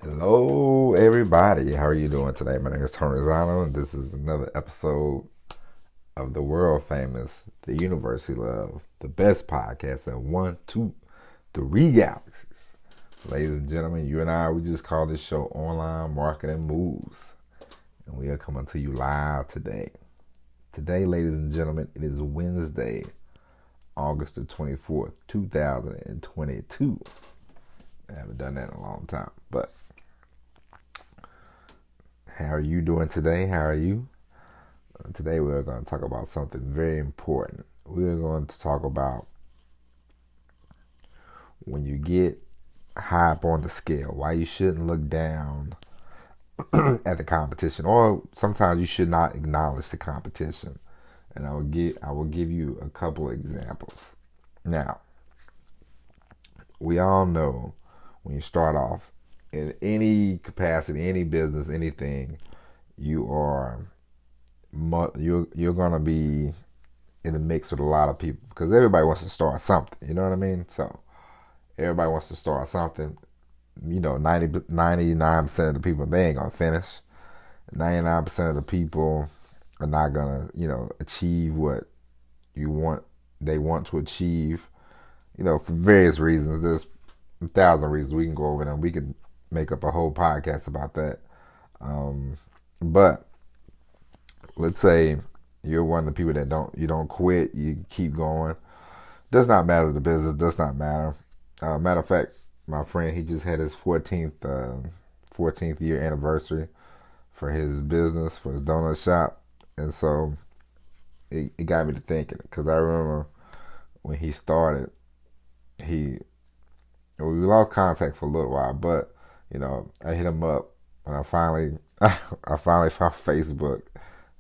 Hello, everybody. How are you doing today? My name is Tony Zano, and this is another episode of the world famous, the University Love, the best podcast in one, two, three galaxies. Ladies and gentlemen, you and I, we just call this show Online Marketing Moves, and we are coming to you live today. Today, ladies and gentlemen, it is Wednesday, August the 24th, 2022. I haven't done that in a long time, but how are you doing today? How are you? Today we're going to talk about something very important. We're going to talk about when you get high up on the scale, why you shouldn't look down at the competition, or sometimes you should not acknowledge the competition. And I will give you a couple of examples. Now, we all know when you start off in any capacity, any business, anything, you're gonna be in the mix with a lot of people because everybody wants to start something. You know what I mean? So everybody wants to start something. 99% of the people, they ain't gonna finish. 99% of the people are not gonna achieve what they want to achieve. For various reasons. There's a thousand reasons. We can go over them. We can make up a whole podcast about that. But let's say you're one of the people that you don't quit, you keep going. Does not matter the business, does not matter. Matter of fact, my friend, he just had his 14th year anniversary for his business, for his donut shop. And so it got me to thinking, because I remember when he started, we lost contact for a little while, but I hit him up and I finally found Facebook.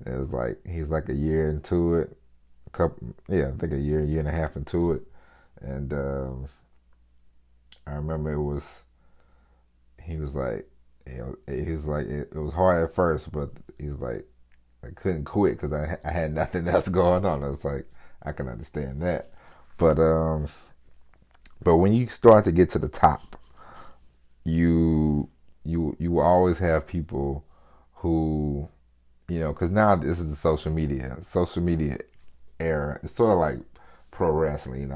It was like he's like a year into it, I think a year and a half into it, and I remember he was like it was hard at first, but he was like I couldn't quit because I had nothing else going on. It's like I can understand that, but when you start to get to the top, you will always have people who because now this is the social media era. It's sort of like pro wrestling.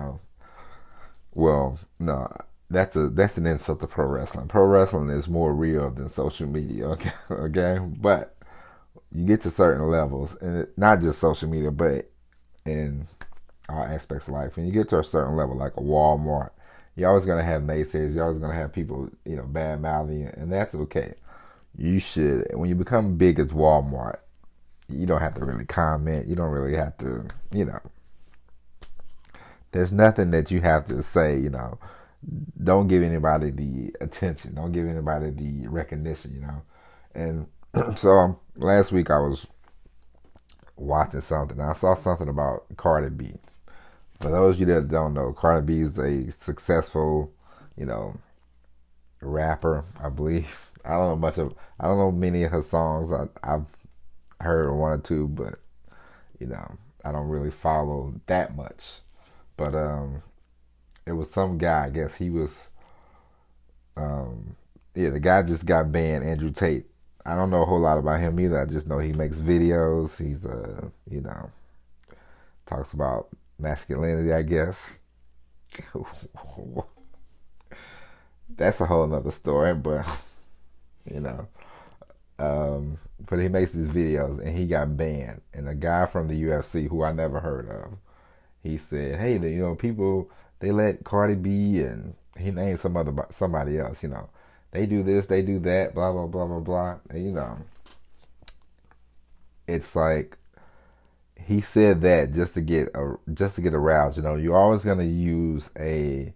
Well, no, that's an insult to pro wrestling. Pro wrestling is more real than social media. Okay, okay, but you get to certain levels, and not just social media, but in all aspects of life. When you get to a certain level, like a Walmart, you're always gonna have naysayers. You're always gonna have people, bad mouthing, and that's okay. You should, when you become big as Walmart, you don't have to really comment. You don't really have to, there's nothing that you have to say. Don't give anybody the attention. Don't give anybody the recognition. And so last week I was watching something. I saw something about Cardi B. For those of you that don't know, Cardi B is a successful, rapper, I believe. I don't know many of her songs. I've heard one or two, but I don't really follow that much. But it was some guy. I guess he was. The guy just got banned. Andrew Tate. I don't know a whole lot about him either. I just know he makes videos. He's talks about masculinity, I guess. That's a whole nother story, but you know. But he makes these videos and he got banned. And a guy from the UFC who I never heard of, he said, "Hey, people they let Cardi B and he named somebody else. They do this, they do that, blah blah blah blah blah." And it's like he said that just to get aroused. You're always gonna use a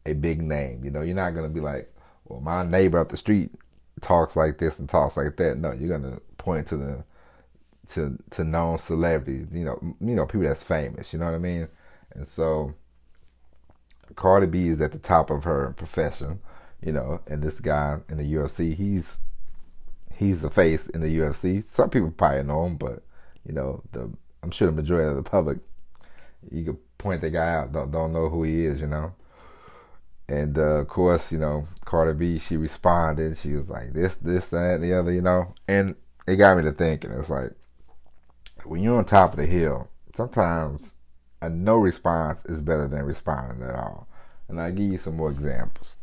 big name. You're not gonna be like, "Well, my neighbor up the street talks like this and talks like that." No, you're gonna point to to known celebrities. People that's famous. You know what I mean? And so Cardi B is at the top of her profession. And this guy in the UFC, he's the face in the UFC. Some people probably know him, but I'm sure the majority of the public, you could point the guy out, don't know who he is. And of course, Cardi B, she responded. She was like, this, that, and the other, And it got me to thinking. It's like, when you're on top of the hill, sometimes a no response is better than responding at all. And I'll give you some more examples.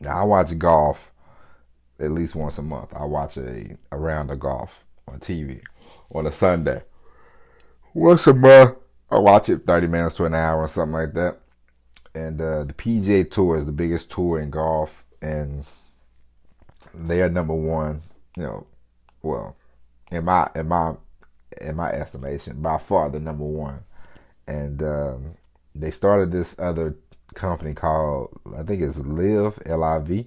Now, I watch golf at least once a month. I watch a round of golf on TV on a Sunday. Once a month, I watch it 30 minutes to an hour or something like that. And the PGA Tour is the biggest tour in golf, and they are number one. Well, in my estimation, by far the number one. And they started this other company called, I think it's Live, Liv.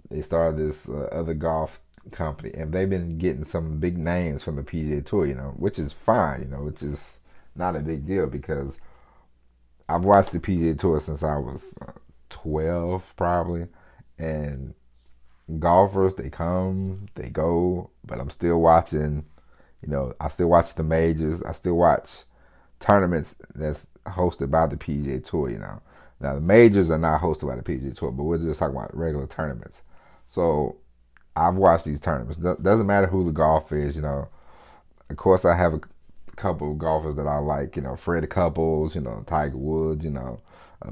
They started this other golf company, and they've been getting some big names from the PGA Tour, which is fine, which is not a big deal because I've watched the PGA Tour since I was 12, probably, and golfers, they come, they go, but I'm still watching. I still watch the majors. I still watch tournaments that's hosted by the PGA Tour. Now the majors are not hosted by the PGA Tour, but we're just talking about regular tournaments. So I've watched these tournaments. Doesn't matter who the golf is. Of course, I have a couple of golfers that I like. Freddie Couples. Tiger Woods.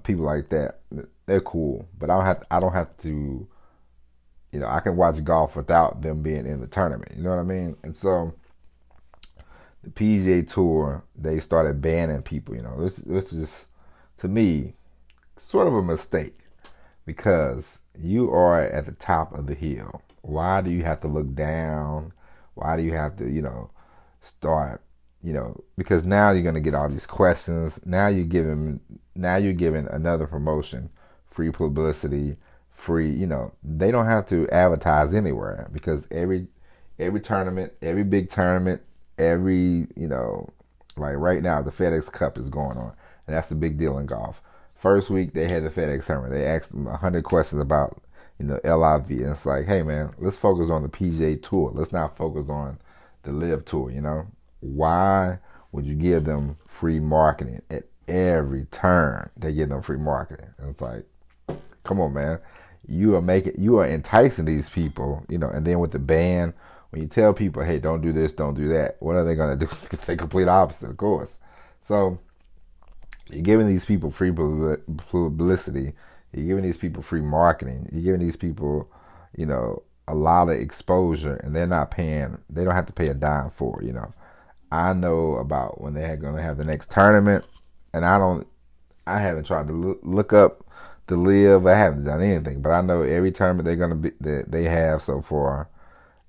People like that. They're cool, but I don't have to. I can watch golf without them being in the tournament. You know what I mean? And so the PGA Tour, they started banning people. This is, to me, sort of a mistake because you are at the top of the hill. Why do you have to look down? Why do you have to, start, because now you're going to get all these questions. Now you're giving another promotion, free publicity, free, they don't have to advertise anywhere because every tournament, every big tournament, every, like right now the FedEx Cup is going on, and that's the big deal in golf. First week they had the FedEx tournament. They asked them 100 questions about, LIV, and it's like, hey man, let's focus on the PGA Tour. Let's not focus on the Live Tour. Why would you give them free marketing at every turn? They give them free marketing, and it's like, come on, man. You are enticing these people, and then with the ban, when you tell people, hey, don't do this, don't do that, what are they going to do? The complete opposite, of course. So you're giving these people free publicity. You're giving these people free marketing. You're giving these people, a lot of exposure, and they're not paying. They don't have to pay a dime for it. I know about when they're going to have the next tournament, and I haven't tried to look up the Live. I haven't done anything, but I know every tournament they're going to be that they have so far.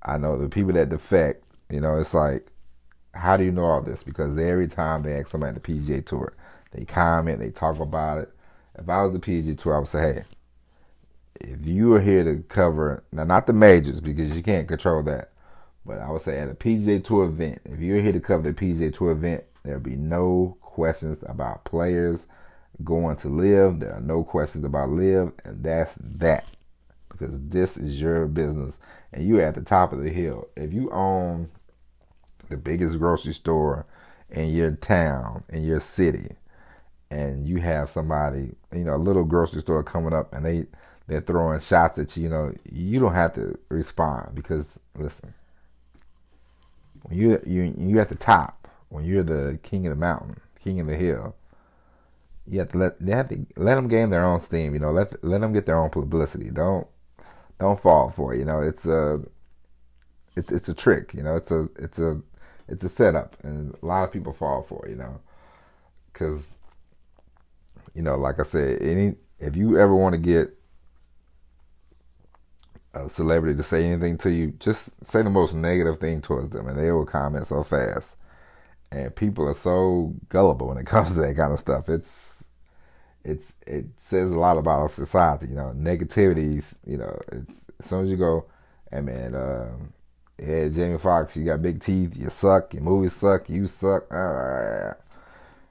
I know the people that defect. It's like, how do you know all this? Because every time they ask somebody at the PGA Tour, they comment, they talk about it. If I was the PGA Tour, I would say, hey, if you are here to cover, now not the majors because you can't control that, but I would say at a PGA Tour event, if you're here to cover the PGA Tour event, there'll be no questions about players going to Live. There are no questions about Live, and that's that. Because this is your business, and you're at the top of the hill. If you own the biggest grocery store in your town, in your city, and you have somebody, a little grocery store coming up, and they're throwing shots at you, you don't have to respond because, listen, when you're at the top, when you're the king of the mountain, king of the hill, you have to let them gain their own steam. Let them get their own publicity. Don't fall for it. It's a trick. It's a setup, and a lot of people fall for it. Because like I said, if you ever want to get a celebrity to say anything to you, just say the most negative thing towards them, and they will comment so fast. And people are so gullible when it comes to that kind of stuff. It says a lot about our society. Negativities. It's, as soon as you go, hey man, yeah, Jamie Foxx, you got big teeth, you suck, your movies suck, you suck.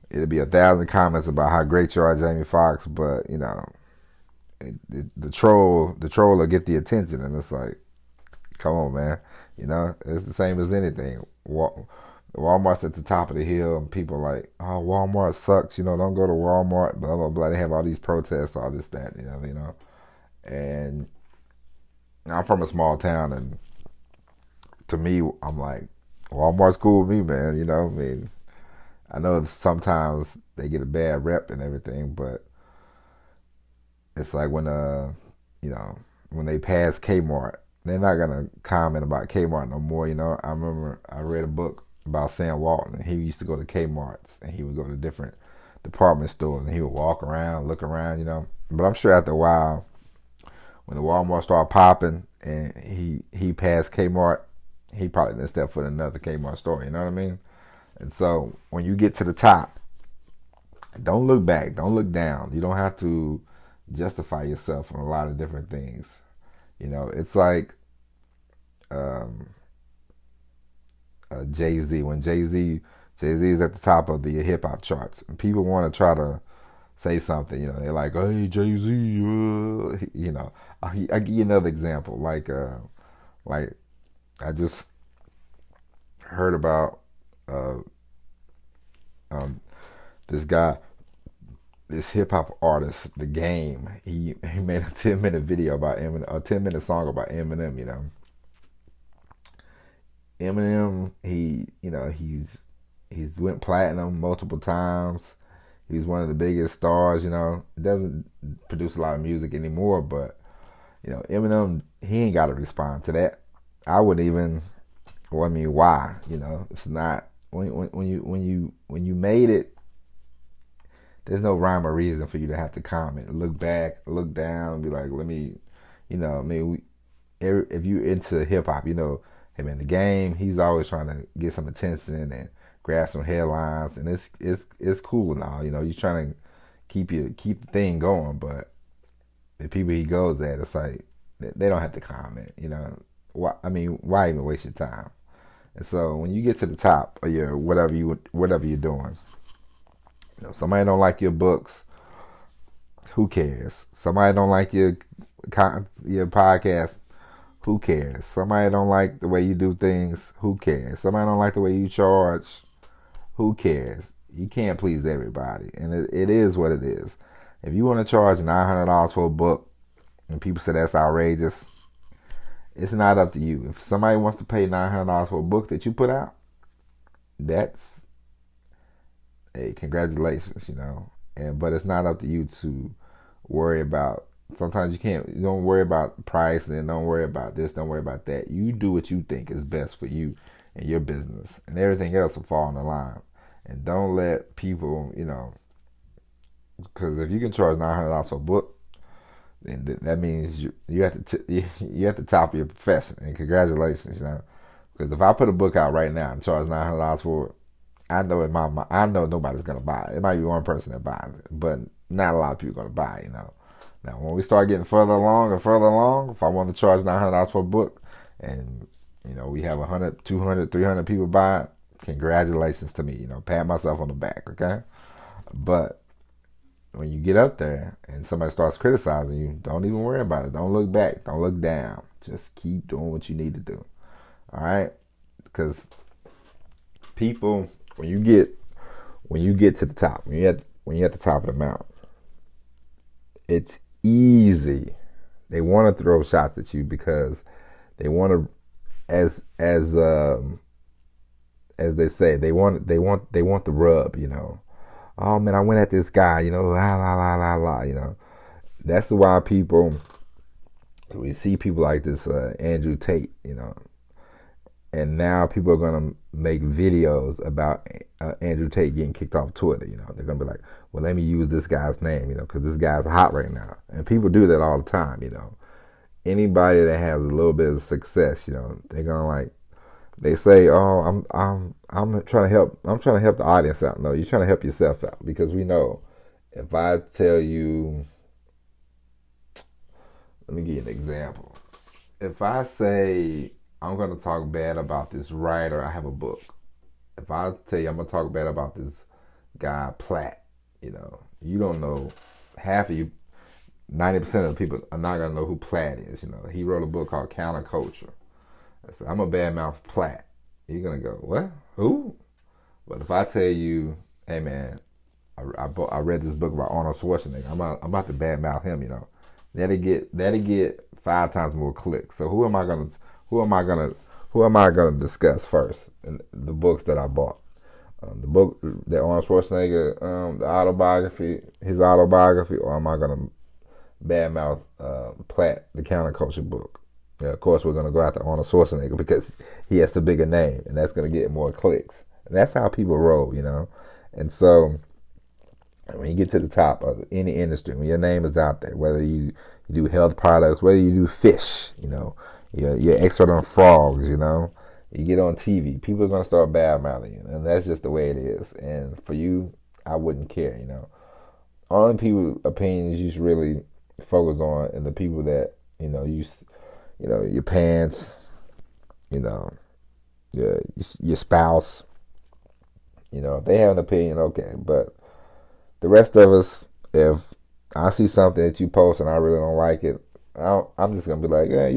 It'll be 1,000 comments about how great you are, Jamie Foxx, but the troll will get the attention, and it's like, come on, man. It's the same as anything. The Walmart's at the top of the hill, and people are like, "Oh, Walmart sucks. Don't go to Walmart." Blah blah blah. They have all these protests, all this that. And I'm from a small town, and to me, I'm like, Walmart's cool with me, man. I mean, I know sometimes they get a bad rep and everything, but it's like you know, when they pass Kmart, they're not gonna comment about Kmart no more. I remember I read a book about Sam Walton, and he used to go to Kmart's, and he would go to different department stores, and he would walk around, look around. But I'm sure after a while, when the Walmart started popping, and he passed Kmart, he probably didn't step foot in another Kmart store. You know what I mean? And so when you get to the top, don't look back, don't look down. You don't have to justify yourself on a lot of different things. It's like um, Jay-Z. When Jay-Z is at the top of the hip hop charts, and people want to try to say something. They're like, "Hey, Jay-Z," I give you another example. Like I just heard about uh, um, this guy, this hip hop artist, The Game. He made a 10-minute video about Eminem, a 10-minute song about Eminem. Eminem, he's went platinum multiple times. He's one of the biggest stars. Doesn't produce a lot of music anymore, but Eminem, he ain't got to respond to that. I wouldn't even. Well, I mean, why? It's not when you made it. There's no rhyme or reason for you to have to comment, look back, look down, be like, let me, I mean, if you into hip hop, him in The Game, he's always trying to get some attention and grab some headlines, and it's cool and all, you're trying to keep the thing going, but the people he goes at, it's like they don't have to comment, Why? I mean, why even waste your time? And so when you get to the top of your whatever you're doing, somebody don't like your books, who cares? Somebody don't like your podcast, who cares? Somebody don't like the way you do things, who cares? Somebody don't like the way you charge, who cares? You can't please everybody, and it is what it is. If you want to charge $900 for a book, and people say that's outrageous, it's not up to you. If somebody wants to pay $900 for a book that you put out, that's, hey, congratulations, but it's not up to you to worry about. Sometimes you don't worry about price, and don't worry about this, don't worry about that. You do what you think is best for you and your business, and everything else will fall in the line. And don't let people, because if you can charge $900 for a book, then that means you at the top of your profession. And congratulations, because if I put a book out right now and charge $900 for it, I know I know nobody's gonna buy it. It might be one person that buys it, but not a lot of people are gonna buy it. Now when we start getting further along and further along, if I want to charge $900 for a book, and we have 100, 200, 300 people buy it, congratulations to me. Pat myself on the back, okay? But when you get up there and somebody starts criticizing you, don't even worry about it. Don't look back. Don't look down. Just keep doing what you need to do. All right? Because people, when you get to the top, when you're at the top of the mountain, it's easy. They want to throw shots at you because they want to, as they say, they want the rub. Oh man, I went at this guy. La la la la la. That's why we see people like this Andrew Tate. And now people are gonna make videos about Andrew Tate getting kicked off Twitter. They're gonna be like, well, let me use this guy's name, because this guy's hot right now, and people do that all the time. Anybody that has a little bit of success, they're gonna like. They say, oh, I'm trying to help. I'm trying to help the audience out. No, you're trying to help yourself out, because we know if I tell you, let me give you an example. If I say I'm going to talk bad about this writer, I have a book. If I tell you I'm going to talk bad about this guy Platt, you don't know, half of you, 90% of the people are not going to know who Platt is. He wrote a book called Counterculture. I said, I'm a bad mouth Platt. you're gonna go, what? Who? But if I tell you, hey man, I read this book about Arnold Schwarzenegger. I'm about to badmouth him. That'll get 5 times more clicks. So who am I gonna who am I gonna discuss first in the books that I bought? The book that Arnold Schwarzenegger, the autobiography, his autobiography, or am I gonna badmouth Platt, the counterculture book? Yeah, of course we're gonna go after Arnold Schwarzenegger because he has the bigger name, and that's gonna get more clicks. And that's how people roll. And so when you get to the top of any industry, when your name is out there, whether you do health products, whether you do fish, you're expert on frogs, you get on TV, people are going to start bad mouthing you. And that's just the way it is. And for you, I wouldn't care. Only people opinions you should really focus on and the people that, your parents, your spouse, if they have an opinion, okay. But the rest of us, if I see something that you post and I really don't like it, I'm just going to be like, yeah,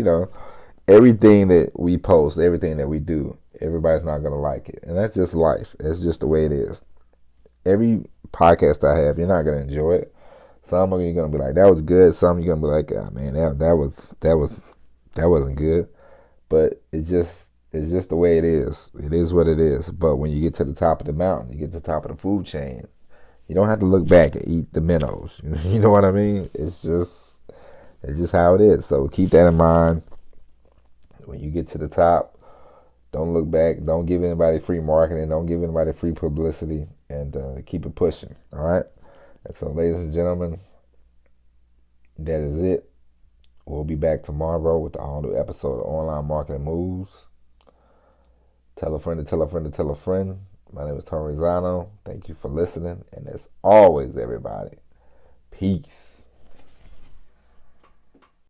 everything that we post, everything that we do, everybody's not going to like it. And that's just life. It's just the way it is. Every podcast I have, you're not going to enjoy it. Some of you are going to be like, that was good. Some of you are going to be like, oh, man, that wasn't good. But it's just the way it is. It is what it is. But when you get to the top of the mountain, you get to the top of the food chain, you don't have to look back and eat the minnows. You know what I mean? It's just how it is. So keep that in mind. When you get to the top, don't look back. Don't give anybody free marketing. Don't give anybody free publicity. And keep it pushing. All right? And so, ladies and gentlemen, that is it. We'll be back tomorrow with the all-new episode of Online Marketing Moves. Tell a friend to tell a friend to tell a friend. My name is Tony Rizzano. Thank you for listening. And as always, everybody, peace.